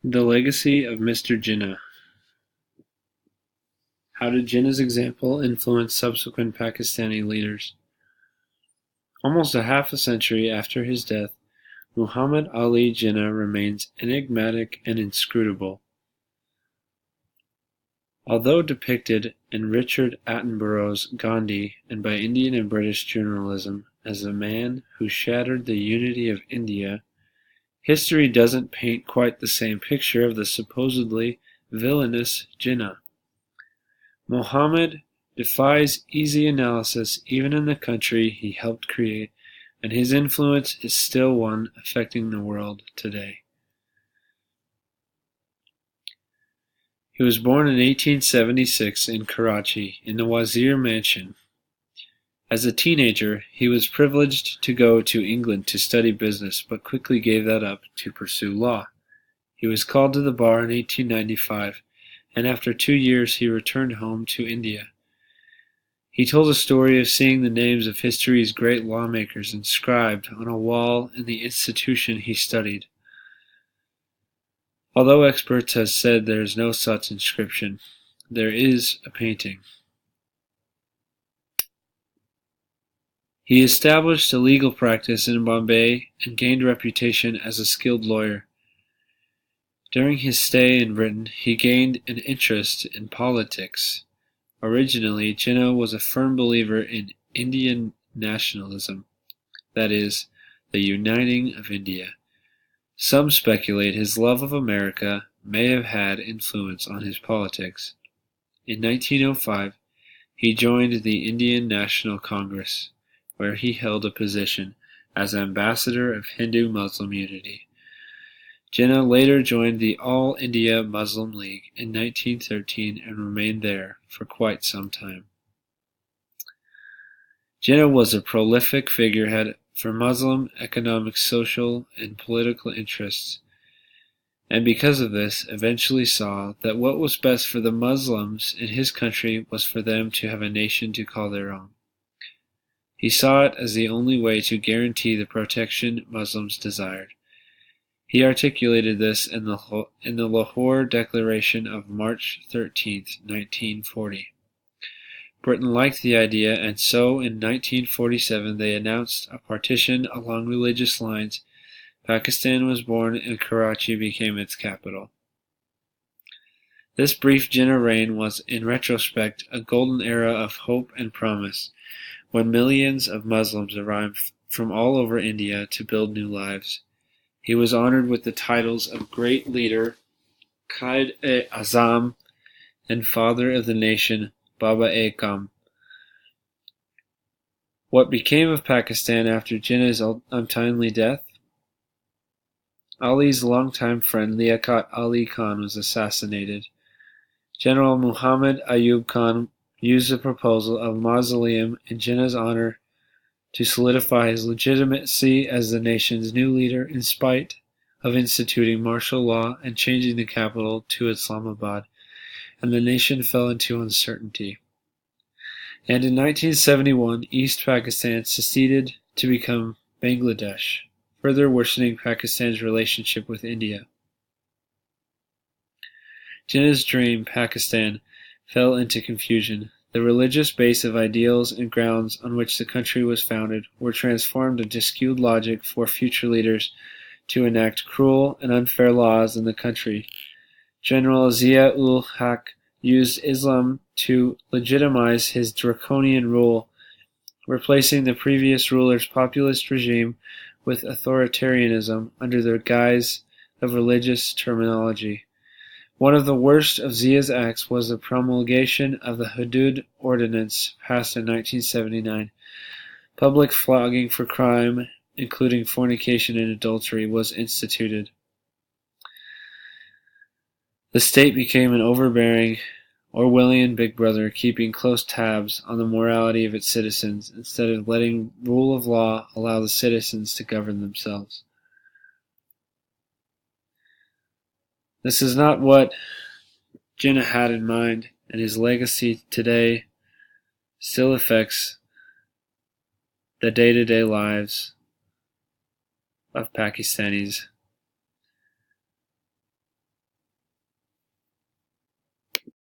The legacy of Mr. Jinnah. How did Jinnah's example influence subsequent Pakistani leaders? Almost a half a century after his death, Muhammad Ali Jinnah remains enigmatic and inscrutable. Although depicted in Richard Attenborough's Gandhi and by Indian and British journalism as a man who shattered the unity of India, history doesn't paint quite the same picture of the supposedly villainous Jinnah. Muhammad defies easy analysis even in the country he helped create, and his influence is still one affecting the world today. He was born in 1876 in Karachi, in the Wazir Mansion. As a teenager, he was privileged to go to England to study business, but quickly gave that up to pursue law. He was called to the bar in 1895, and after 2 years he returned home to India. He told a story of seeing the names of history's great lawmakers inscribed on a wall in the institution he studied. Although experts have said there is no such inscription, there is a painting. He established a legal practice in Bombay and gained reputation as a skilled lawyer. During his stay in Britain, he gained an interest in politics. Originally, Jinnah was a firm believer in Indian nationalism, that is, the uniting of India. Some speculate his love of America may have had influence on his politics. In 1905, he joined the Indian National Congress, where he held a position as ambassador of Hindu-Muslim unity. Jinnah later joined the All India Muslim League in 1913 and remained there for quite some time. Jinnah was a prolific figurehead for Muslim economic, social, and political interests, and because of this eventually saw that what was best for the Muslims in his country was for them to have a nation to call their own. He saw it as the only way to guarantee the protection Muslims desired. He articulated this in the Lahore Declaration of March 13, 1940. Britain liked the idea, and so in 1947 they announced a partition along religious lines. Pakistan was born and Karachi became its capital. This brief Jinnah reign was, in retrospect, a golden era of hope and promise, when millions of Muslims arrived from all over India to build new lives. He was honored with the titles of Great Leader, Qaid-e-Azam, and Father of the Nation, Baba-e-Kam. What became of Pakistan after Jinnah's untimely death? Ali's longtime friend Liaquat Ali Khan was assassinated. General Muhammad Ayub Khan used the proposal of a mausoleum in Jinnah's honor to solidify his legitimacy as the nation's new leader in spite of instituting martial law and changing the capital to Islamabad, and the nation fell into uncertainty. And in 1971, East Pakistan seceded to become Bangladesh, further worsening Pakistan's relationship with India. Jinnah's dream, Pakistan, fell into confusion. The religious base of ideals and grounds on which the country was founded were transformed into skewed logic for future leaders to enact cruel and unfair laws in the country. General Zia-ul-Haq used Islam to legitimize his draconian rule, replacing the previous ruler's populist regime with authoritarianism under the guise of religious terminology. One of the worst of Zia's acts was the promulgation of the Hudud Ordinance passed in 1979. Public flogging for crime, including fornication and adultery, was instituted. The state became an overbearing, Orwellian big brother, keeping close tabs on the morality of its citizens instead of letting rule of law allow the citizens to govern themselves. This is not what Jinnah had in mind, and his legacy today still affects the day-to-day lives of Pakistanis.